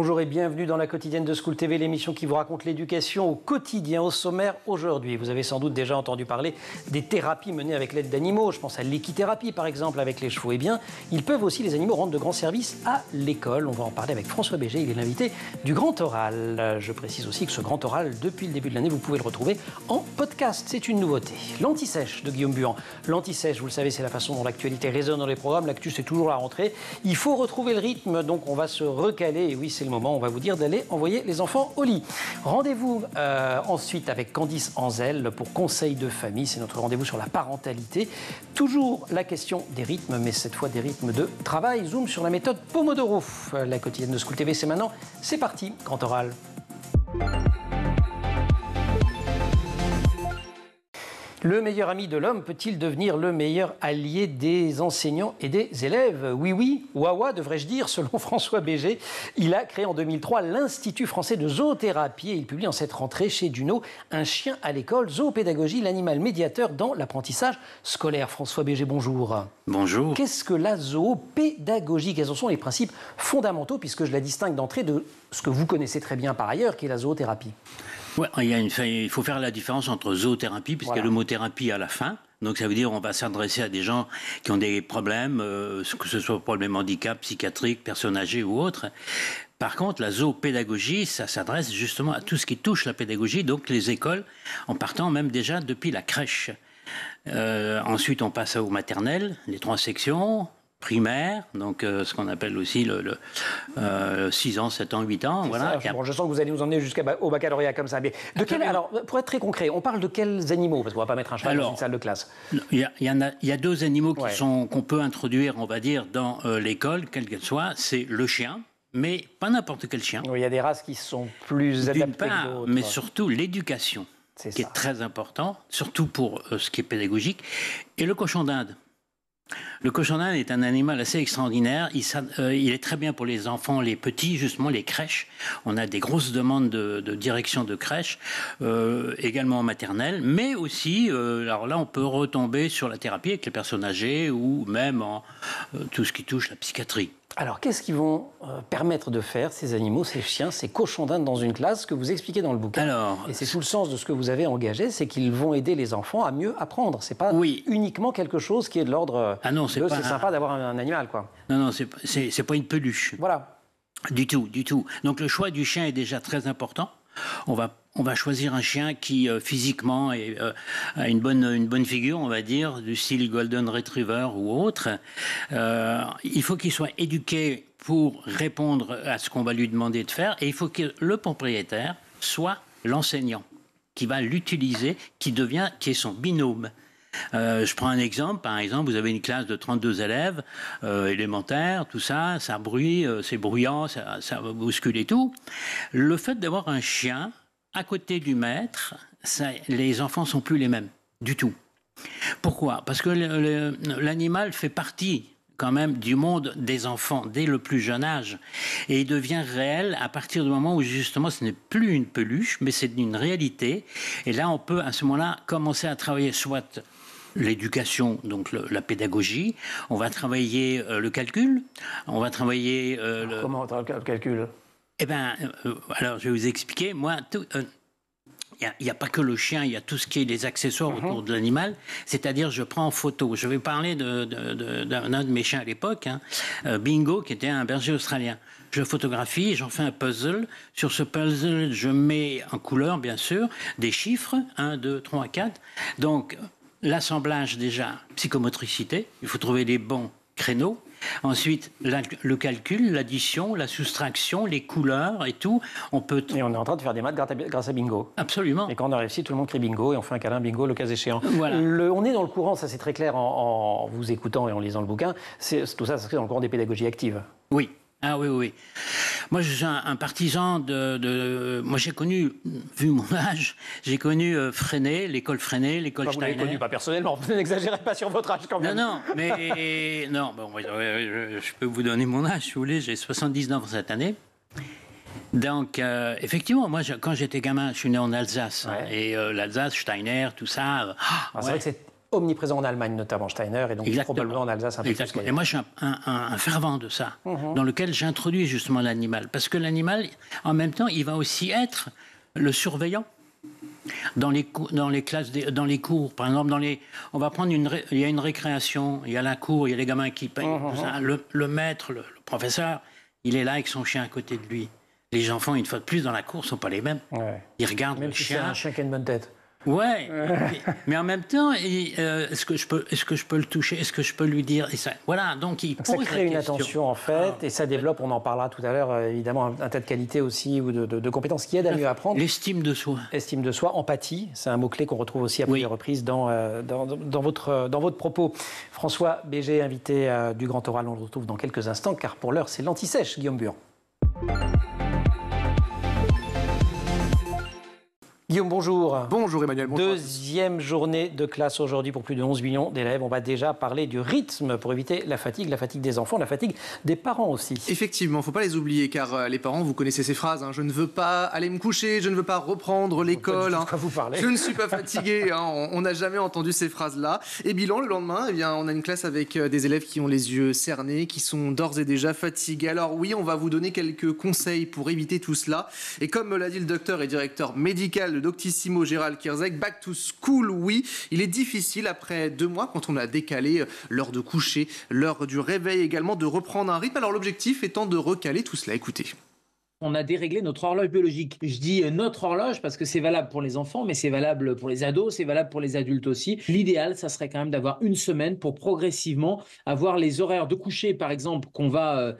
Bonjour et bienvenue dans la quotidienne de School TV, l'émission qui vous raconte l'éducation au quotidien. Au sommaire aujourd'hui, vous avez sans doute déjà entendu parler des thérapies menées avec l'aide d'animaux. Je pense à l'équithérapie par exemple avec les chevaux. Eh bien, ils peuvent aussi, les animaux, rendre de grands services à l'école. On va en parler avec François Béger, il est l'invité du Grand Oral. Je précise aussi que ce Grand Oral, depuis le début de l'année, vous pouvez le retrouver en podcast. C'est une nouveauté. L'Anti-Sèche de Guillaume Buan. L'Anti-Sèche, vous le savez, c'est la façon dont l'actualité résonne dans les programmes. L'actu, c'est toujours la rentrée. Il faut retrouver le rythme, donc on va se recaler. Et oui, c'est le moment, on va vous dire d'aller envoyer les enfants au lit. Rendez-vous ensuite avec Candice Anzel pour Conseil de famille. C'est notre rendez-vous sur la parentalité. Toujours la question des rythmes, mais cette fois des rythmes de travail. Zoom sur la méthode Pomodoro. La quotidienne de School TV, c'est maintenant. C'est parti, Grand Oral. Le meilleur ami de l'homme peut-il devenir le meilleur allié des enseignants et des élèves? Oui, oui, ouah, devrais-je dire, selon François Béger. Il a créé en 2003 l'Institut français de zoothérapie et il publie en cette rentrée chez Duno Un chien à l'école, zoopédagogie, l'animal médiateur dans l'apprentissage scolaire. François Béger, bonjour. Bonjour. Qu'est-ce que la zoopédagogie? Quels sont les principes fondamentaux, puisque je la distingue d'entrée de ce que vous connaissez très bien par ailleurs, qui est la zoothérapie? Ouais, il faut faire la différence entre zoothérapie, puisqu'il y a le mot thérapie à la fin. Donc ça veut dire qu'on va s'adresser à des gens qui ont des problèmes, que ce soit problème handicap, psychiatrique, personnes âgées ou autres. Par contre, la zoopédagogie, ça s'adresse justement à tout ce qui touche la pédagogie, donc les écoles, en partant même déjà depuis la crèche. Ensuite, on passe au maternel, les 3 sections. Primaire, donc ce qu'on appelle aussi le 6 ans, 7 ans, 8 ans. Voilà. Bon, je sens que vous allez nous emmener jusqu'au baccalauréat comme ça. Mais alors, pour être très concret, on parle de quels animaux? Parce qu'on ne va pas mettre un cheval dans une salle de classe. Il y a 2 animaux qu'on peut introduire, on va dire, dans l'école, quelle qu'elle soit. C'est le chien, mais pas n'importe quel chien. Oui, il y a des races qui sont plus adaptées que d'autres. Mais surtout l'éducation, qui est très important, surtout pour ce qui est pédagogique, et le cochon d'Inde. Le cochon d'Inde est un animal assez extraordinaire. Il est très bien pour les enfants, les petits, justement, les crèches. On a des grosses demandes de direction de crèche, également en maternelle, mais aussi, alors là, on peut retomber sur la thérapie avec les personnes âgées ou même en tout ce qui touche la psychiatrie. Alors, qu'est-ce qu'ils vont permettre de faire, ces animaux, ces chiens, ces cochons d'Inde dans une classe, que vous expliquez dans le bouquin? Et c'est tout le sens de ce que vous avez engagé, c'est qu'ils vont aider les enfants à mieux apprendre. C'est pas uniquement quelque chose qui est de l'ordre c'est sympa d'avoir un animal, quoi. Non, c'est pas une peluche. Voilà. Du tout. Donc le choix du chien est déjà très important. On va choisir un chien qui physiquement a une bonne figure, on va dire, du style Golden Retriever ou autre. Il faut qu'il soit éduqué pour répondre à ce qu'on va lui demander de faire, et il faut que le propriétaire soit l'enseignant qui va l'utiliser, qui est son binôme. Je prends un exemple. Par exemple, vous avez une classe de 32 élèves élémentaires, tout ça, ça bruit, c'est bruyant, ça bouscule et tout. Le fait d'avoir un chien à côté du maître, les enfants sont plus les mêmes du tout. Pourquoi? Parce que l'animal fait partie quand même du monde des enfants dès le plus jeune âge, et il devient réel à partir du moment où justement ce n'est plus une peluche, mais c'est une réalité. Et là, on peut à ce moment-là commencer à travailler soit l'éducation, donc la pédagogie, on va travailler le calcul, on va travailler... Comment le calcul? Eh bien, alors je vais vous expliquer. Moi, il n'y a pas que le chien, il y a tout ce qui est les accessoires autour de l'animal. C'est-à-dire, je prends en photo. Je vais parler d'un de mes chiens à l'époque, Bingo, qui était un berger australien. Je photographie, j'en fais un puzzle. Sur ce puzzle, je mets en couleur, bien sûr, des chiffres, 1, 2, 3, 4. Donc, l'assemblage déjà, psychomotricité, il faut trouver les bons créneaux. Ensuite, le calcul, l'addition, la soustraction, les couleurs et tout. Et on est en train de faire des maths grâce à Bingo. Absolument. Et quand on a réussi, tout le monde crie Bingo et on fait un câlin Bingo le cas échéant. Voilà. On est dans le courant, ça c'est très clair en vous écoutant et en lisant le bouquin. Tout ça s'inscrit dans le courant des pédagogies actives. Oui. Ah oui. Moi, je suis un partisan moi, j'ai connu, vu mon âge, Freinet, l'école Steiner. Vous l'avez connu, pas personnellement, n'exagérez pas sur votre âge quand même. Non, je peux vous donner mon âge, si vous voulez, j'ai 79 cette année. Donc, effectivement, moi, quand j'étais gamin, je suis né en Alsace. Et l'Alsace, Steiner, tout ça... C'est vrai que c'est omniprésent en Allemagne, notamment Steiner, et donc Exactement. probablement en Alsace un peu plus. Et moi, je suis un fervent de ça, dans lequel j'introduis justement l'animal. Parce que l'animal, en même temps, il va aussi être le surveillant. Dans les classes, dans les cours, par exemple, on va prendre il y a une récréation, il y a la cour, il y a les gamins qui payent. Le maître, le professeur, il est là avec son chien à côté de lui. Les enfants, une fois de plus, dans la cour, ne sont pas les mêmes. Ouais. Ils regardent même le si chien. C'est un chien qui a une bonne tête. Ouais, mais en même temps, est-ce que je peux le toucher? Est-ce que je peux lui dire? Et ça, voilà, donc ça crée une attention en fait, et ça développe, on en parlera tout à l'heure, évidemment, un tas de qualités aussi ou de compétences qui aident à mieux apprendre. L'estime de soi. Estime de soi, empathie, c'est un mot-clé qu'on retrouve aussi à plusieurs reprises dans votre propos. François Béger, invité du Grand Oral, on le retrouve dans quelques instants, car pour l'heure, c'est l'anti-sèche, Guillaume Buran. Guillaume, bonjour. Bonjour Emmanuel, bonjour. Deuxième journée de classe aujourd'hui pour plus de 11 millions d'élèves. On va déjà parler du rythme pour éviter la fatigue des enfants, la fatigue des parents aussi. Effectivement, il ne faut pas les oublier car les parents, vous connaissez ces phrases, je ne veux pas aller me coucher, je ne veux pas reprendre l'école. Vous parlez. Je ne suis pas fatigué, on n'a jamais entendu ces phrases-là. Et bilan, le lendemain, on a une classe avec des élèves qui ont les yeux cernés, qui sont d'ores et déjà fatigués. Alors oui, on va vous donner quelques conseils pour éviter tout cela. Et comme me l'a dit le docteur et directeur médical de Doctissimo Gérald Kierzek, back to school, oui, il est difficile après 2 mois, quand on a décalé l'heure de coucher, l'heure du réveil également, de reprendre un rythme. Alors l'objectif étant de recaler tout cela. Écoutez. On a déréglé notre horloge biologique. Je dis notre horloge parce que c'est valable pour les enfants, mais c'est valable pour les ados, c'est valable pour les adultes aussi. L'idéal, ça serait quand même d'avoir une semaine pour progressivement avoir les horaires de coucher, par exemple, qu'on va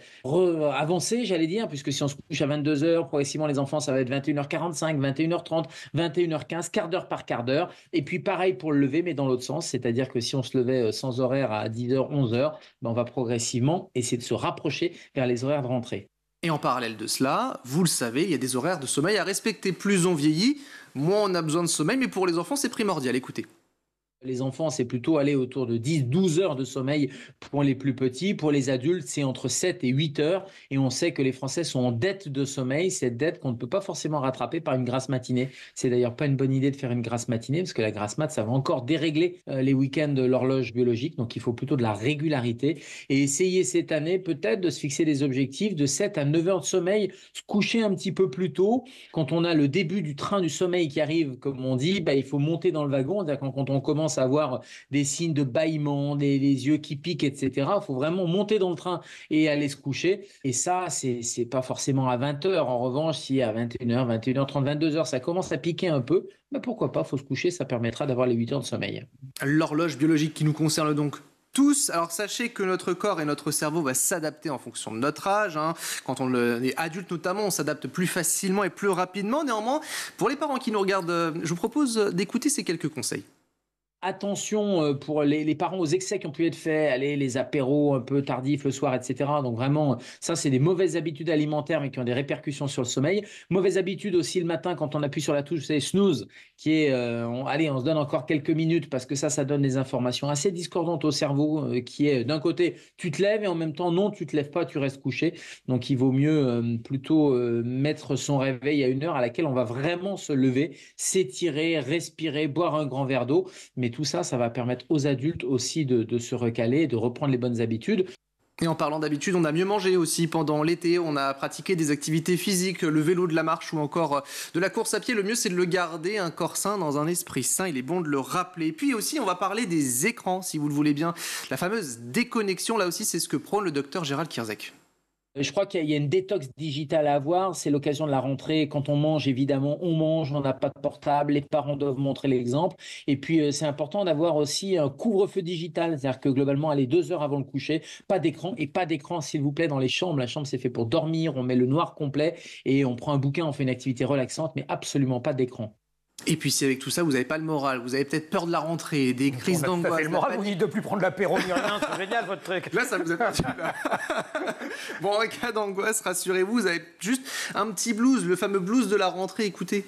avancer, j'allais dire, puisque si on se couche à 22h, progressivement, les enfants, ça va être 21h45, 21h30, 21h15, quart d'heure par quart d'heure. Et puis pareil pour le lever, mais dans l'autre sens, c'est-à-dire que si on se levait sans horaire à 10h, 11h, on va progressivement essayer de se rapprocher vers les horaires de rentrée. Et en parallèle de cela, vous le savez, il y a des horaires de sommeil à respecter. Plus on vieillit, moins on a besoin de sommeil, mais pour les enfants, c'est primordial. Écoutez. Les enfants, c'est plutôt aller autour de 10-12 heures de sommeil pour les plus petits. Pour les adultes, c'est entre 7 et 8 heures. Et on sait que les Français sont en dette de sommeil, cette dette qu'on ne peut pas forcément rattraper par une grasse matinée. C'est d'ailleurs pas une bonne idée de faire une grasse matinée, parce que la grasse mat, ça va encore dérégler les week-ends de l'horloge biologique. Donc il faut plutôt de la régularité. Et essayer cette année peut-être de se fixer des objectifs de 7 à 9 heures de sommeil, se coucher un petit peu plus tôt. Quand on a le début du train du sommeil qui arrive, comme on dit, il faut monter dans le wagon. C'est-à-dire quand on commence à avoir des signes de bâillement, des yeux qui piquent, etc. Il faut vraiment monter dans le train et aller se coucher. Et ça, c'est pas forcément à 20h. En revanche, si à 21h, 21h30, 22h, ça commence à piquer un peu, pourquoi pas, il faut se coucher, ça permettra d'avoir les 8 heures de sommeil. L'horloge biologique qui nous concerne donc tous. Alors sachez que notre corps et notre cerveau va s'adapter en fonction de notre âge. Quand on est adulte notamment, on s'adapte plus facilement et plus rapidement. Néanmoins, pour les parents qui nous regardent, je vous propose d'écouter ces quelques conseils. Attention pour les parents aux excès qui ont pu être faits, les apéros un peu tardifs le soir, etc. Donc vraiment, ça, c'est des mauvaises habitudes alimentaires, mais qui ont des répercussions sur le sommeil. Mauvaise habitude aussi le matin quand on appuie sur la touche, c'est snooze, qui est, on se donne encore quelques minutes parce que ça donne des informations assez discordantes au cerveau, qui est d'un côté, tu te lèves et en même temps, non, tu te lèves pas, tu restes couché. Donc il vaut mieux plutôt mettre son réveil à une heure à laquelle on va vraiment se lever, s'étirer, respirer, boire un grand verre d'eau. Mais tout ça, ça va permettre aux adultes aussi de se recaler, de reprendre les bonnes habitudes. Et en parlant d'habitude, on a mieux mangé aussi pendant l'été, on a pratiqué des activités physiques, le vélo, de la marche ou encore de la course à pied. Le mieux, c'est de le garder, un corps sain dans un esprit sain, il est bon de le rappeler. Puis aussi, on va parler des écrans, si vous le voulez bien. La fameuse déconnexion, là aussi, c'est ce que prône le docteur Gérald Kierzek. Je crois qu'il y a une détox digitale à avoir, c'est l'occasion de la rentrée. Quand on mange, évidemment, on mange, on n'a pas de portable, les parents doivent montrer l'exemple. Et puis, c'est important d'avoir aussi un couvre-feu digital, c'est-à-dire que globalement, aller 2 heures avant le coucher, pas d'écran, et pas d'écran, s'il vous plaît, dans les chambres. La chambre, c'est fait pour dormir, on met le noir complet et on prend un bouquin, on fait une activité relaxante, mais absolument pas d'écran. Et puis si avec tout ça, vous n'avez pas le moral, vous avez peut-être peur de la rentrée, des crises d'angoisse. Vous avez le moral, vous dites de plus prendre l'apéro ni rien, c'est génial votre truc. Là, ça vous est parti. Bon, en cas d'angoisse, rassurez-vous, vous avez juste un petit blues, le fameux blues de la rentrée, écoutez.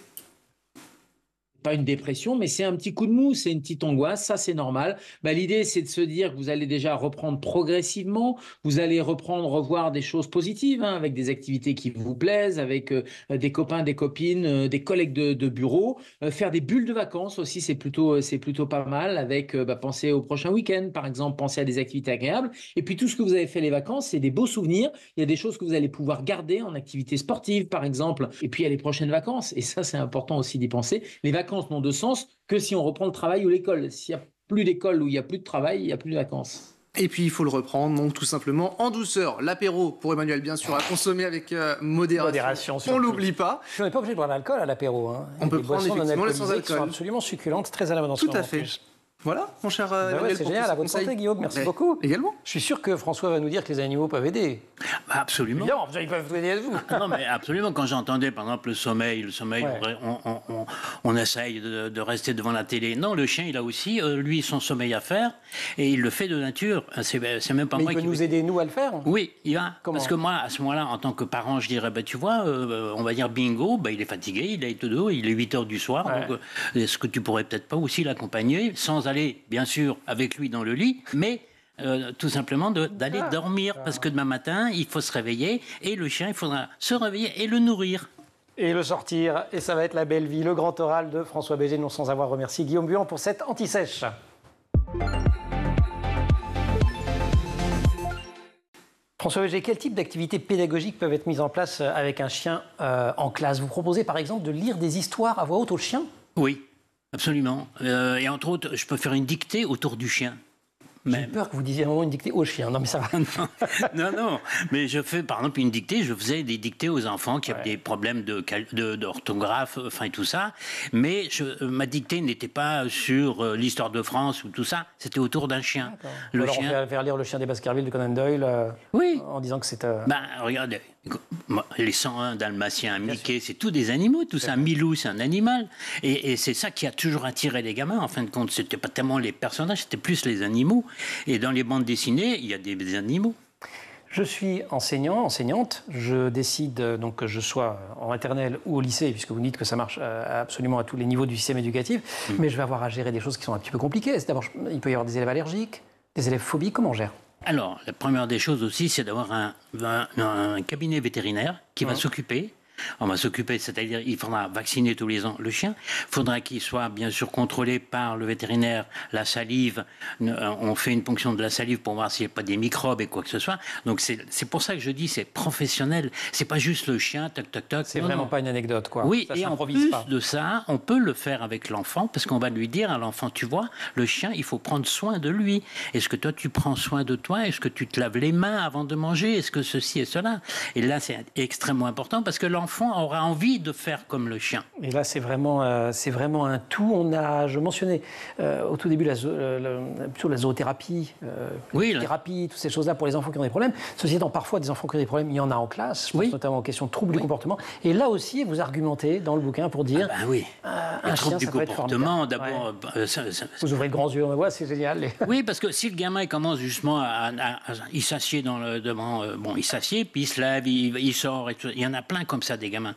pas une dépression, mais c'est un petit coup de mou, c'est une petite angoisse, ça c'est normal. L'idée, c'est de se dire que vous allez déjà reprendre progressivement, vous allez revoir des choses positives, avec des activités qui vous plaisent, avec des copains, des copines, des collègues de bureau. Faire des bulles de vacances aussi, c'est plutôt pas mal, avec penser au prochain week-end, par exemple, penser à des activités agréables. Et puis tout ce que vous avez fait les vacances, c'est des beaux souvenirs. Il y a des choses que vous allez pouvoir garder en activité sportive, par exemple. Et puis il y a les prochaines vacances, et ça c'est important aussi d'y penser. Les vacances n'ont de sens que si on reprend le travail ou l'école. S'il n'y a plus d'école ou il n'y a plus de travail, il n'y a plus de vacances. Et puis il faut le reprendre, donc tout simplement en douceur. L'apéro, pour Emmanuel, bien sûr, à consommer avec modération. On l'oublie pas. On n'est pas obligé de boire de l'alcool à l'apéro. On peut prendre effectivement les sans alcool. Qui sont absolument succulentes, très à la mode en ce moment. Tout à fait. Voilà, mon cher Emmanuel. C'est génial, à votre santé, Guillaume, merci beaucoup. Également. Je suis sûr que François va nous dire que les animaux peuvent aider. Absolument. Évidemment, ils peuvent aider vous. Non, mais absolument. Quand j'entendais, par exemple, le sommeil, ouais. on essaye de rester devant la télé. Non, le chien, il a aussi, lui, son sommeil à faire, et il le fait de nature. C'est même pas mais moi il peut nous aider, nous, à le faire. Oui, il va. Comment? Parce que moi, à ce moment-là, en tant que parent, je dirais, tu vois, on va dire bingo, il est fatigué, il est 8 heures du soir, ouais. Donc est-ce que tu pourrais peut-être pas aussi l'accompagner, sans aller, bien sûr, avec lui dans le lit, mais tout simplement d'aller dormir, parce que demain matin, il faut se réveiller, et le chien, il faudra se réveiller et le nourrir. Et le sortir, et ça va être la belle vie, le grand oral de François Béger, non sans avoir remercié Guillaume Buan pour cette anti-sèche. François Béger, quel type d'activités pédagogiques peuvent être mises en place avec un chien en classe? Vous proposez par exemple de lire des histoires à voix haute au chien? Oui. Absolument. Et entre autres, je peux faire une dictée autour du chien. J'ai peur que vous disiez à un moment une dictée au chien. Non, mais ça va. non. Mais je fais, par exemple, une dictée. Je faisais des dictées aux enfants qui avaient des problèmes d'orthographe, et tout ça. Mais ma dictée n'était pas sur l'histoire de France ou tout ça. C'était autour d'un chien. Le chien. On va faire lire Le Chien des Baskerville de Conan Doyle. Oui. En disant que c'est... regardez, les 101 Dalmatiens, Mickey, c'est tous des animaux, tout ça. Milou, c'est un animal. Et c'est ça qui a toujours attiré les gamins. En fin de compte, c'était pas tellement les personnages, c'était plus les animaux. Et dans les bandes dessinées, il y a des animaux. Je suis enseignante. Je décide donc que je sois en maternelle ou au lycée, puisque vous dites que ça marche absolument à tous les niveaux du système éducatif. Mais je vais avoir à gérer des choses qui sont un petit peu compliquées. D'abord, il peut y avoir des élèves allergiques, des élèves phobiques. Comment on gère? Alors, la première des choses aussi, c'est d'avoir un cabinet vétérinaire qui va s'occuper. On va s'occuper, c'est-à-dire il faudra vacciner tous les ans le chien. Il faudra qu'il soit bien sûr contrôlé par le vétérinaire, la salive. On fait une ponction de la salive pour voir s'il n'y a pas des microbes et quoi que ce soit. Donc c'est pour ça que je dis c'est professionnel. C'est pas juste le chien, toc toc toc. C'est vraiment pas une anecdote, quoi. Oui, ça et en plus de ça, on peut le faire avec l'enfant parce qu'on va lui dire à l'enfant, tu vois, le chien, il faut prendre soin de lui. Est-ce que toi tu prends soin de toi? Est-ce que tu te laves les mains avant de manger? Est-ce que ceci et cela? Et là, c'est extrêmement important parce que l'enfant aura envie de faire comme le chien. Et là, c'est vraiment un tout. Je mentionnais au tout début plutôt la zoothérapie, la thérapie, toutes ces choses-là pour les enfants qui ont des problèmes. Ceci étant, parfois, des enfants qui ont des problèmes, il y en a en classe. Je pense notamment aux questions de troubles du comportement. Et là aussi, vous argumentez dans le bouquin pour dire un chien, ça peut être formidable. D'abord, vous ouvrez de grands yeux, on voit, c'est génial. Oui, parce que si le gamin commence justement il s'assied il s'assied, puis il se lève, il sort, et tout, il y en a plein comme ça des gamins,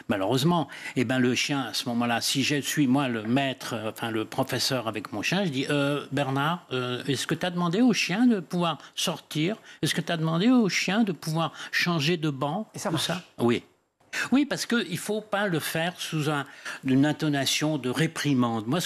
malheureusement. Et le chien, à ce moment-là, si je suis moi le maître, le professeur avec mon chien, je dis Bernard, est-ce que tu as demandé au chien de pouvoir sortir? Est-ce que tu as demandé au chien de pouvoir changer de banc? Et ça marche. Ça? Oui. Oui, parce qu'il ne faut pas le faire sous une intonation de réprimande. Moi,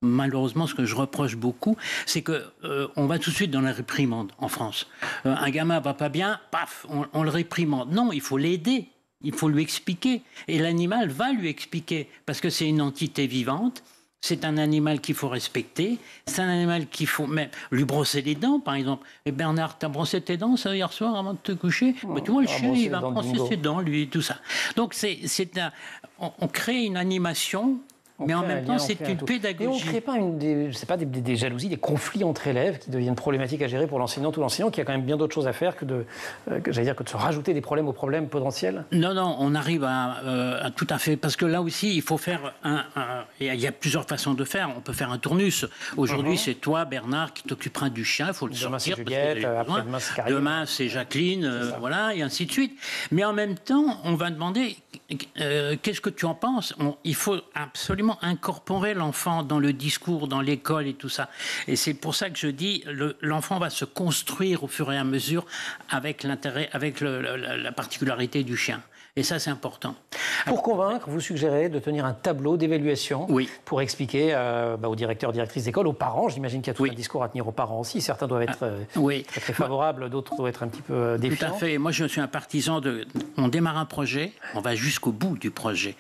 malheureusement, ce que je reproche beaucoup, c'est qu'on va tout de suite dans la réprimande en France. Un gamin va pas bien, paf, on le réprimande. Non, il faut l'aider, il faut lui expliquer. Et l'animal va lui expliquer, parce que c'est une entité vivante, c'est un animal qu'il faut respecter, c'est un animal qu'il faut même lui brosser les dents, par exemple. Et Bernard, t'as brossé tes dents ça, hier soir avant de te coucher? Tu vois, le chien, il va brosser ses dents, lui, tout ça. Donc, on crée une animation. Mais en même temps, c'est une pédagogie. Et on ne crée pas des jalousies, des conflits entre élèves qui deviennent problématiques à gérer pour l'enseignante ou l'enseignant, qui a quand même bien d'autres choses à faire que de se rajouter des problèmes aux problèmes potentiels. Non, on arrive à tout à fait. Parce que là aussi, il faut faire il y a plusieurs façons de faire. On peut faire un tournus. Aujourd'hui, c'est toi, Bernard, qui t'occuperas du chien. Il faut le sortir. Demain, c'est Juliette. Après-demain, c'est Karine. Demain, c'est Jacqueline. Et ainsi de suite. Mais en même temps, on va demander qu'est-ce que tu en penses? Il faut absolument incorporer l'enfant dans le discours, dans l'école et tout ça. Et c'est pour ça que je dis, l'enfant va se construire au fur et à mesure avec l'intérêt, avec la particularité du chien. Et ça, c'est important. Pour convaincre, vous suggérez de tenir un tableau d'évaluation pour expliquer aux directeurs, directrices d'école, aux parents. J'imagine qu'il y a tout un discours à tenir aux parents aussi. Certains doivent être très favorables, d'autres doivent être un petit peu défiants. Tout à fait. Moi, je suis un partisan on démarre un projet, on va jusqu'au bout du projet.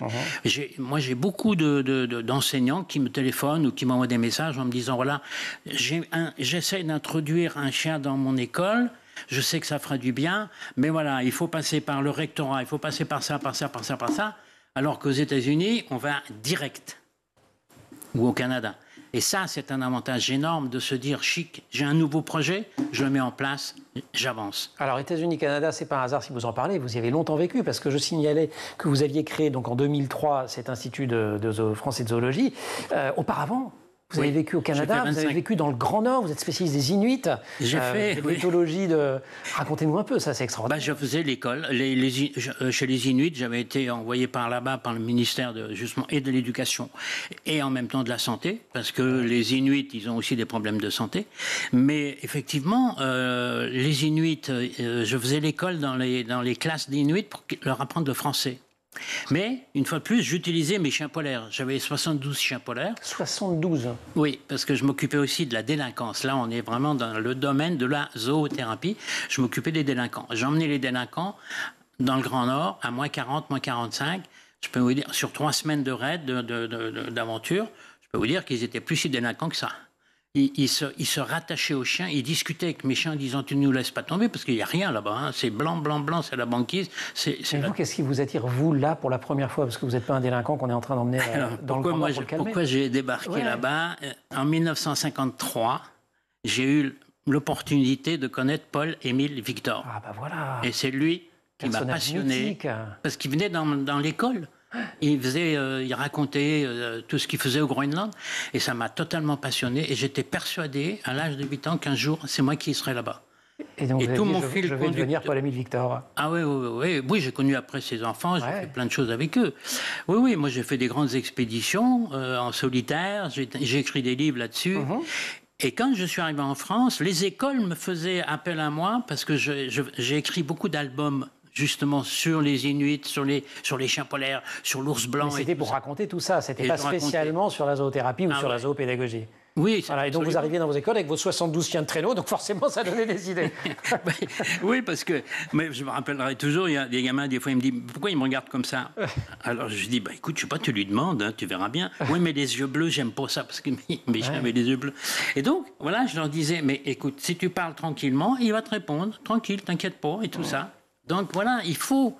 Moi, j'ai beaucoup d'enseignants qui me téléphonent ou qui m'envoient des messages en me disant, voilà, j'essaie d'introduire un chien dans mon école. Je sais que ça fera du bien, mais voilà, il faut passer par le rectorat, il faut passer par ça, par ça, par ça, par ça. Alors qu'aux États-Unis, on va direct. Ou au Canada. Et ça, c'est un avantage énorme de se dire, chic, j'ai un nouveau projet, je le mets en place, j'avance. Alors, États-Unis, Canada, c'est pas un hasard si vous en parlez, vous y avez longtemps vécu, parce que je signalais que vous aviez créé donc en 2003 cet institut de français de zoologie. Auparavant, vous avez vécu au Canada, vous avez vécu dans le Grand Nord, vous êtes spécialiste des Inuits. J'ai fait l'éthologie Racontez-nous un peu, ça c'est extraordinaire. Je faisais l'école. Chez les Inuits, j'avais été envoyé par là-bas, par le ministère justement, et de l'Éducation, et en même temps de la Santé, parce que les Inuits, ils ont aussi des problèmes de santé. Mais effectivement, les Inuits, je faisais l'école dans les classes d'Inuits pour leur apprendre le français. Mais, une fois de plus, j'utilisais mes chiens polaires. J'avais 72 chiens polaires. 72? Oui, parce que je m'occupais aussi de la délinquance. Là, on est vraiment dans le domaine de la zoothérapie. Je m'occupais des délinquants. J'emmenais les délinquants dans le Grand Nord, à moins 40, moins 45. Je peux vous dire, sur 3 semaines de raid, d'aventure, je peux vous dire qu'ils étaient plus si délinquants que ça. Ils se rattachaient aux chiens, ils discutaient avec mes chiens en disant « tu ne nous laisses pas tomber » parce qu'il n'y a rien là-bas, hein. C'est blanc, blanc, blanc, c'est la banquise. Mais vous, qu'est-ce qui vous attire, vous, là, pour la première fois? Parce que vous n'êtes pas un délinquant qu'on est en train d'emmener dans le Grand Nord pour le calmer. Pourquoi j'ai débarqué là-bas? En 1953, j'ai eu l'opportunité de connaître Paul-Émile Victor. Ah bah voilà. Et c'est lui qui m'a passionné, parce qu'il venait dans l'école. Il racontait tout ce qu'il faisait au Groenland et ça m'a totalement passionné et j'étais persuadé à l'âge de 8 ans qu'un jour c'est moi qui serai là-bas. Et donc tout mon fil je vais devenir Paul-Émile Victor. Ah oui, j'ai connu après ses enfants, j'ai fait plein de choses avec eux. Oui, moi j'ai fait des grandes expéditions en solitaire, j'ai écrit des livres là-dessus. Et quand je suis arrivé en France, les écoles me faisaient appel à moi parce que j'ai écrit beaucoup d'albums justement sur les Inuits, sur les chiens polaires, sur l'ours blanc. Mais c'était pour raconter tout ça, c'était pas spécialement sur la zoothérapie ou sur la zoopédagogie. Oui, voilà, et donc vous arriviez dans vos écoles avec vos 72 chiens de traîneau, donc forcément ça donnait des idées. Oui, parce que mais je me rappellerai toujours, il y a des gamins, des fois ils me disent pourquoi ils me regardent comme ça? Alors je dis écoute, je sais pas, tu lui demandes, hein, tu verras bien. Oui, mais les yeux bleus, j'aime pas ça parce que mes chiens avaient les yeux bleus. Et donc voilà, je leur disais mais écoute, si tu parles tranquillement, il va te répondre, tranquille, t'inquiète pas et tout ça. Donc voilà, il faut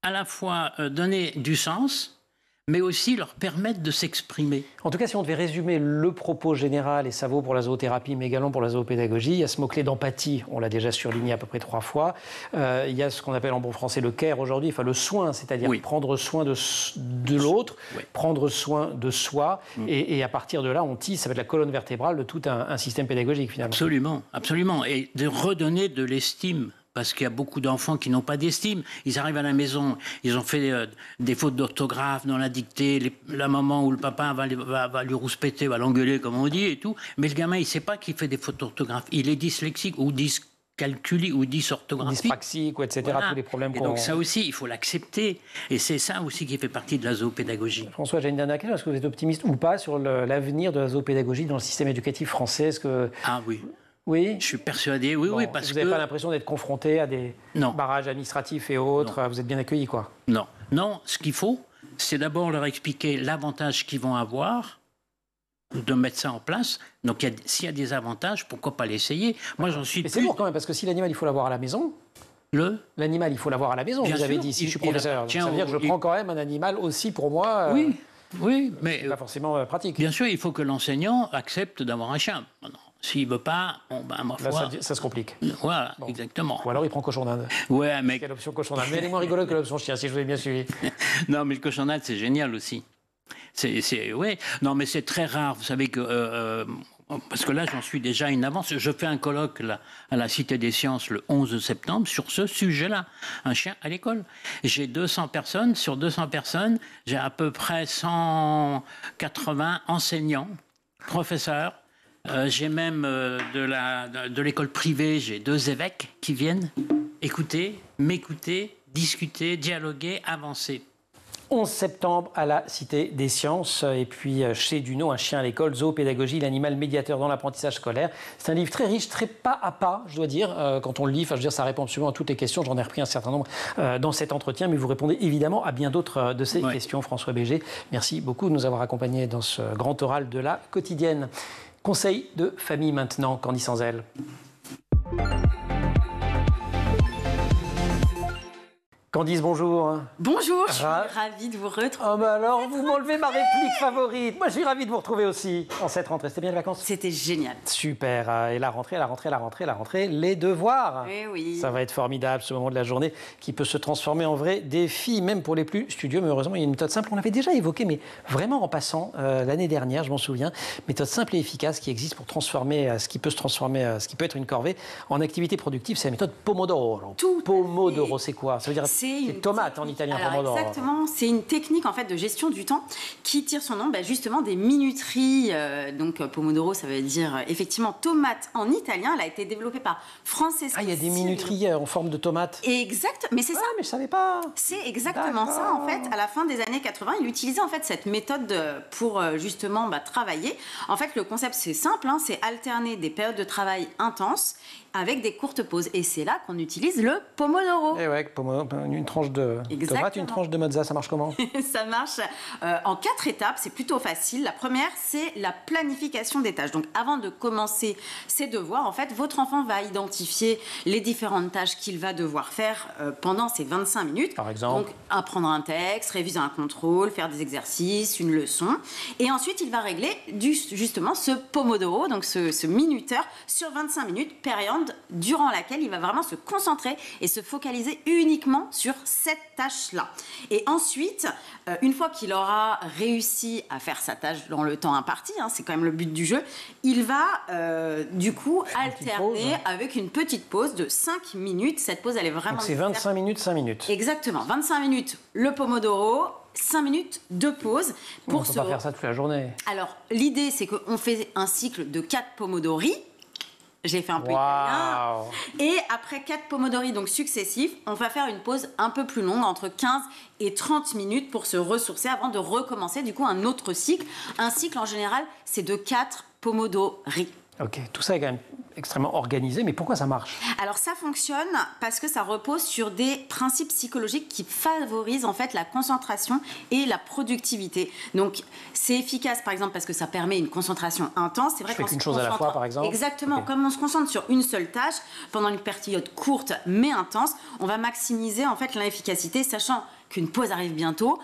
à la fois donner du sens, mais aussi leur permettre de s'exprimer. En tout cas, si on devait résumer le propos général, et ça vaut pour la zoothérapie, mais également pour la zoopédagogie, il y a ce mot-clé d'empathie, on l'a déjà surligné à peu près 3 fois. Il y a ce qu'on appelle en bon français le care aujourd'hui, enfin le soin, c'est-à-dire prendre soin de l'autre, prendre soin de soi, et à partir de là, on tisse, ça va être la colonne vertébrale de tout un système pédagogique finalement. Absolument, absolument, et de redonner de l'estime. Parce qu'il y a beaucoup d'enfants qui n'ont pas d'estime. Ils arrivent à la maison, ils ont fait des fautes d'orthographe dans la dictée, la maman ou le papa va lui rouspéter, va l'engueuler, comme on dit, et tout. Mais le gamin, il ne sait pas qu'il fait des fautes d'orthographe. Il est dyslexique ou dyscalculique ou dysorthographique. Dyspraxique, etc. Voilà. Tous les problèmes qu'on... Donc ça aussi, il faut l'accepter. Et c'est ça aussi qui fait partie de la zoopédagogie. François, j'ai une dernière question. Est-ce que vous êtes optimiste ou pas sur l'avenir de la zoopédagogie dans le système éducatif français? Est-ce que... Ah oui. Oui. Je suis persuadé, oui, parce que... Vous n'avez pas l'impression d'être confronté à des barrages administratifs et autres? Vous êtes bien accueillis, quoi? Non, ce qu'il faut, c'est d'abord leur expliquer l'avantage qu'ils vont avoir, de mettre ça en place. Donc, s'il y a des avantages, pourquoi pas l'essayer? Moi, j'en suis... Mais c'est lourd quand même, parce que si l'animal, il faut l'avoir à la maison... L'animal, il faut l'avoir à la maison, vous avez dit, si je suis professeur. Ça veut dire que je prends quand même un animal aussi pour moi... Oui, mais... pas forcément pratique. Bien sûr, il faut que l'enseignant accepte d'avoir un chien. S'il ne veut pas, ma foi... Là, ça se complique. Voilà, exactement. Ou alors il prend cochon d'Inde. Ouais, mais... Quelle option cochon d'Inde? Mais elle est moins rigolote que l'option chien, si je vous ai bien suivi. Non, mais le cochon d'Inde, c'est génial aussi. Ouais. Non, mais c'est très rare. Vous savez que parce que là, j'en suis déjà à une avance. Je fais un colloque là, à la Cité des Sciences le 11 septembre sur ce sujet-là, un chien à l'école. J'ai 200 personnes. Sur 200 personnes, j'ai à peu près 180 enseignants, professeurs. J'ai même de l'école privée, j'ai 2 évêques qui viennent écouter, m'écouter, discuter, dialoguer, avancer. 11 septembre à la Cité des Sciences et puis chez Duno, un chien à l'école, zoopédagogie, l'animal médiateur dans l'apprentissage scolaire. C'est un livre très riche, très pas à pas, je dois dire. Quand on le lit, je veux dire, ça répond absolument à toutes les questions. J'en ai repris un certain nombre dans cet entretien, mais vous répondez évidemment à bien d'autres de ces questions. François Béger, merci beaucoup de nous avoir accompagnés dans ce grand oral de la quotidienne. Conseil de famille maintenant, Candice Anzel. Candice, bonjour. Bonjour, je suis ravie de vous retrouver. Oh bah alors, vous m'enlevez ma réplique favorite. Moi, je suis ravi de vous retrouver aussi en cette rentrée. C'était bien les vacances? C'était génial. Super. Et la rentrée, les devoirs. Eh oui. Ça va être formidable, ce moment de la journée qui peut se transformer en vrai défi, même pour les plus studieux. Mais heureusement, il y a une méthode simple. On l'avait déjà évoqué, mais vraiment en passant l'année dernière, je m'en souviens. Méthode simple et efficace qui existe pour transformer ce qui peut se transformer, ce qui peut être une corvée, en activité productive. C'est la méthode Pomodoro. Pomodoro, c'est quoi? Ça veut dire... C'est tomate en italien, pomodoro. Exactement, c'est une technique en fait de gestion du temps qui tire son nom justement des minuteries. Donc Pomodoro, ça veut dire effectivement tomate en italien. Elle a été développée par Francesco. Ah, il y a des minuteries en forme de tomate. Exact, mais c'est ça. Ah, mais je savais pas. C'est exactement ça en fait. À la fin des années 80, il utilisait en fait cette méthode pour justement travailler. En fait, le concept c'est simple, c'est alterner des périodes de travail intenses avec des courtes pauses. Et c'est là qu'on utilise le Pomodoro. Et ouais, une tranche de tomate, une tranche de mozza, ça marche comment? Ça marche en 4 étapes, c'est plutôt facile. La première, c'est la planification des tâches. Donc avant de commencer ses devoirs, en fait, votre enfant va identifier les différentes tâches qu'il va devoir faire pendant ces 25 minutes. Par exemple? Donc apprendre un texte, réviser un contrôle, faire des exercices, une leçon. Et ensuite, il va régler justement ce Pomodoro, donc ce minuteur, sur 25 minutes, période durant laquelle il va vraiment se concentrer et se focaliser uniquement sur cette tâche-là. Et ensuite, une fois qu'il aura réussi à faire sa tâche dans le temps imparti, c'est quand même le but du jeu, il va du coup alterner avec une petite pause de 5 minutes. Cette pause, elle est vraiment... Donc c'est 25 minutes, 5 minutes. Exactement, 25 minutes le Pomodoro, 5 minutes de pause. On ne peut pas faire ça toute la journée. Alors, l'idée, c'est qu'on fait un cycle de 4 Pomodori. J'ai fait un peu italien. Et après 4 pomodori donc successifs, on va faire une pause un peu plus longue, entre 15 et 30 minutes pour se ressourcer avant de recommencer du coup un autre cycle. Un cycle en général, c'est de 4 pomodori. Ok, tout ça est quand même extrêmement organisé, mais pourquoi ça marche? Alors ça fonctionne parce que ça repose sur des principes psychologiques qui favorisent en fait la concentration et la productivité. Donc c'est efficace par exemple parce que ça permet une concentration intense. C'est vrai qu'on se concentre à la fois par exemple. Exactement, okay. Comme on se concentre sur une seule tâche pendant une période courte mais intense, on va maximiser en fait l'efficacité, sachant qu'une pause arrive bientôt.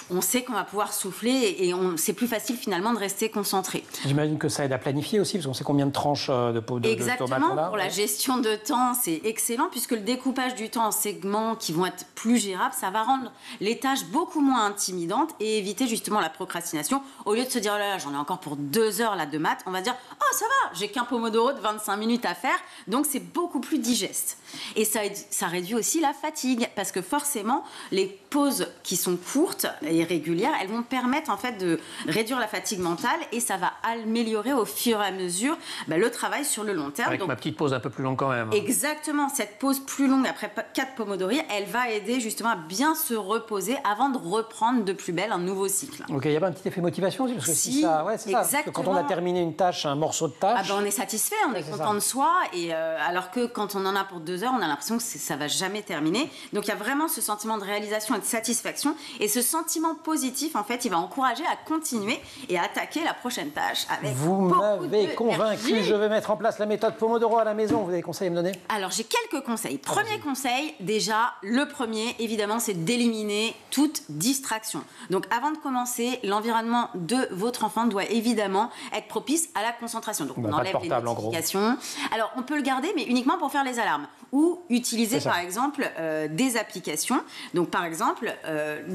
On sait qu'on va pouvoir souffler et c'est plus facile finalement de rester concentré. J'imagine que ça aide à planifier aussi, parce qu'on sait combien de tranches de tomates. Exactement, pour la gestion de temps, c'est excellent, puisque le découpage du temps en segments qui vont être plus gérables, ça va rendre les tâches beaucoup moins intimidantes et éviter justement la procrastination. Au lieu de se dire, oh là là, j'en ai encore pour 2 heures là de maths, on va dire, oh ça va, j'ai qu'un pomodoro de 25 minutes à faire, donc c'est beaucoup plus digeste. Et ça réduit aussi la fatigue, parce que forcément, les pauses qui sont courtes et régulières, elles vont permettre en fait de réduire la fatigue mentale et ça va améliorer au fur et à mesure le travail sur le long terme. Avec ma petite pause un peu plus longue quand même. Exactement, cette pause plus longue après 4 pomodori, elle va aider justement à bien se reposer avant de reprendre de plus belle un nouveau cycle. Ok, il n'y a pas un petit effet motivation aussi, parce que si ça, ouais, c'est ça. Parce que quand on a terminé une tâche, un morceau de tâche... on est satisfait, on est content de soi, et alors que quand on en a pour 2 heures, on a l'impression que ça ne va jamais terminer. Donc il y a vraiment ce sentiment de réalisation et de satisfaction, et ce sentiment positif, en fait, il va encourager à continuer et à attaquer la prochaine tâche avec Vous m'avez convaincu, je vais mettre en place la méthode Pomodoro à la maison. Vous avez des conseils à me donner? Alors, j'ai quelques conseils. Premier conseil, déjà, le premier, évidemment, c'est d'éliminer toute distraction. Donc, avant de commencer, l'environnement de votre enfant doit évidemment être propice à la concentration. Donc, on enlève les notifications. Alors, on peut le garder, mais uniquement pour faire les alarmes. Ou utiliser, par exemple, des applications. Donc, par exemple,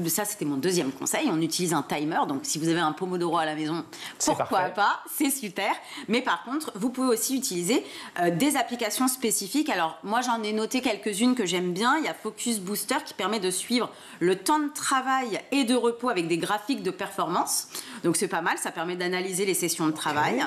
ça, c'était mon deuxième conseil. On utilise un timer. Donc, si vous avez un Pomodoro à la maison, pourquoi pas? C'est super. Mais par contre, vous pouvez aussi utiliser des applications spécifiques. Alors, moi, j'en ai noté quelques-unes que j'aime bien. Il y a Focus Booster qui permet de suivre le temps de travail et de repos avec des graphiques de performance. Donc, c'est pas mal. Ça permet d'analyser les sessions de travail.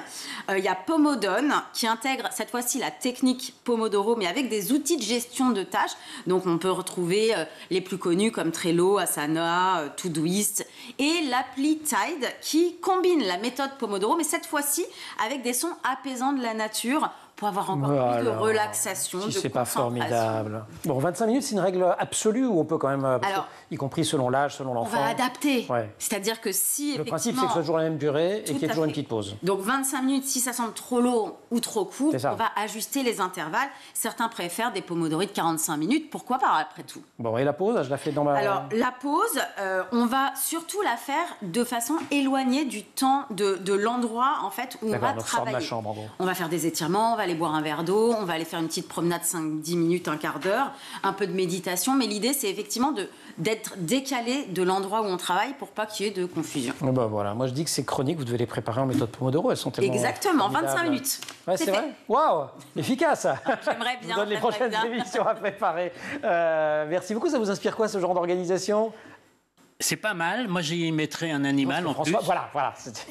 Il y a Pomodone qui intègre cette fois-ci la technique Pomodoro, mais avec des outils de gestion de tâches. Donc, on peut retrouver les plus connus comme Trello, Asana, Todoist et l'appli Tide qui combine la méthode Pomodoro, mais cette fois-ci avec des sons apaisants de la nature pour avoir encore plus de relaxation, de c'est concentration. pas formidable. Bon, 25 minutes, c'est une règle absolue ou on peut quand même, Alors, y compris selon l'âge, selon l'enfant? On va adapter. Ouais. C'est-à-dire que si Le principe, c'est que ce soit toujours la même durée et qu'il y ait toujours une petite pause. Donc 25 minutes, si ça semble trop long ou trop court, C'est ça. on va ajuster les intervalles. Certains préfèrent des Pomodori de 45 minutes. Pourquoi pas, après tout? Bon, et la pause, je la fais dans ma... Alors, la pause, on va surtout la faire de façon éloignée du temps, de l'endroit, en fait, où on va donc je sors de travailler. ma chambre, en gros. On va faire des étirements, on va aller boire un verre d'eau, on va aller faire une petite promenade 5-10 minutes, un quart d'heure, un peu de méditation. Mais l'idée, c'est effectivement d'être décalé de l'endroit où on travaille pour pas qu'il y ait de confusion. Oh bah voilà, moi je dis que ces chroniques, vous devez les préparer en méthode Pomodoro, elles sont tellement... Exactement, formidables. 25 minutes. Ouais, c'est vrai. Waouh, efficace. J'aimerais Je bien. vous donne les prochaines émissions à préparer. Merci beaucoup, ça vous inspire quoi ce genre d'organisation? C'est pas mal. Moi, j'y mettrais un animal en plus. Voilà.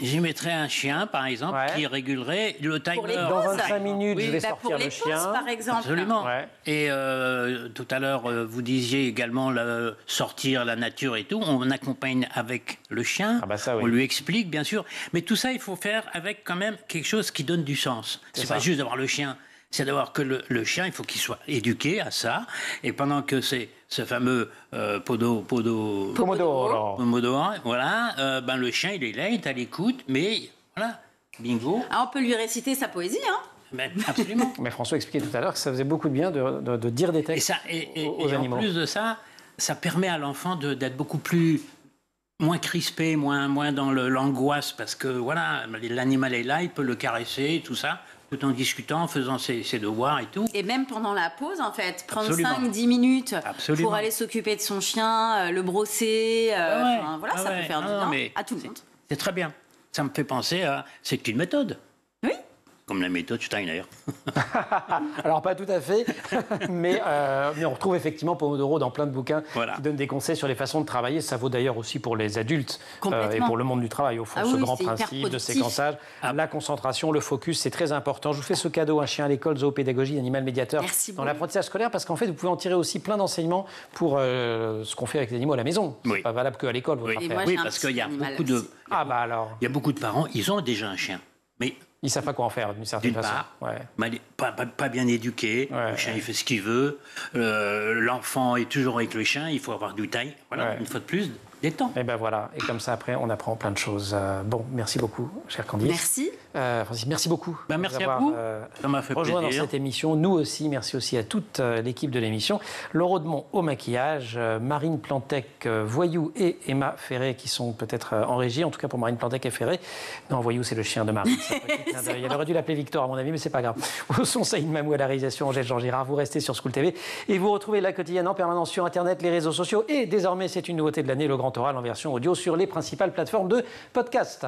J'y mettrais un chien, par exemple, Ouais. qui régulerait le timer. Pour les Dans pauses. 25 minutes, Oui, je vais Bah, sortir pour les le chien. pauses, par exemple. Absolument. Ouais. Et tout à l'heure, vous disiez également sortir la nature et tout. On accompagne avec le chien. Ah bah ça, oui. On lui explique, bien sûr. Mais tout ça, il faut faire avec quand même quelque chose qui donne du sens. C'est ça. pas juste d'avoir le chien. C'est d'avoir que le chien, il faut qu'il soit éduqué à ça. Et pendant que c'est ce fameux Pomodoro, voilà, ben le chien, il est là, il est à l'écoute, mais voilà, bingo. Ah, on peut lui réciter sa poésie, hein. Ben, absolument. Mais François expliquait tout à l'heure que ça faisait beaucoup de bien de dire des Et, textes ça, aux et en animaux. plus de ça, ça permet à l'enfant d'être beaucoup moins crispé, moins dans l'angoisse, parce que voilà, l'animal est là, il peut le caresser, tout ça, tout en discutant, en faisant ses devoirs et tout. Et même pendant la pause, en fait, prendre Absolument. 5-10 minutes Absolument. pour aller s'occuper de son chien, le brosser, enfin, voilà, ça peut faire du bien mais à tout le monde. C'est très bien. Ça me fait penser à... C'est une méthode. Oui. Comme la méthode Steiner. Alors pas tout à fait, mais on retrouve effectivement Pomodoro dans plein de bouquins Voilà. qui donnent des conseils sur les façons de travailler. Ça vaut d'ailleurs aussi pour les adultes et Complètement. pour le monde du travail. Au fond, Ah ce oui, grand c'est hyper principe de productif. séquençage, la concentration, le focus, c'est très important. Je vous fais ce cadeau, un chien à l'école, zoopédagogie, animal médiateur Merci dans beaucoup. l'apprentissage scolaire, parce qu'en fait, vous pouvez en tirer aussi plein d'enseignements pour ce qu'on fait avec les animaux à la maison. Oui. C'est pas valable qu'à l'école, votre Oui. Et affaire. moi, Oui, j'ai un parce petit qu'il y a animal beaucoup de... aussi. Ah bah alors, Il y a beaucoup de parents, ils ont déjà un chien. Mais ils savent pas quoi en faire d'une certaine d'une façon. part, Ouais. pas bien éduqué, Ouais, le chien il fait ce qu'il veut, l'enfant est toujours avec le chien, il faut avoir du taille, voilà, Ouais. une fois de plus, des temps. Et ben voilà, et comme ça après on apprend plein de choses. Bon, merci beaucoup, cher Candice. Merci. Francis, merci beaucoup. Ben, merci de nous à avoir, vous, ça m'a fait rejoint plaisir. dans cette émission. Nous aussi, merci aussi à toute l'équipe de l'émission. Laure Audemont au maquillage, Marine Plantec, Voyou et Emma Ferré qui sont peut-être en régie, en tout cas pour Marine Plantec et Ferré. Non, Voyou c'est le chien de Marine. C'est un petit clin d'œil. Elle aurait dû l'appeler Victor à mon avis, mais c'est pas grave. Au son, Saïd Mamou à la réalisation, Angèle Jean Girard. Vous restez sur School TV et vous retrouvez La Quotidienne en permanence sur Internet, les réseaux sociaux et désormais c'est une nouveauté de l'année, le Grand Oral en version audio sur les principales plateformes de podcast.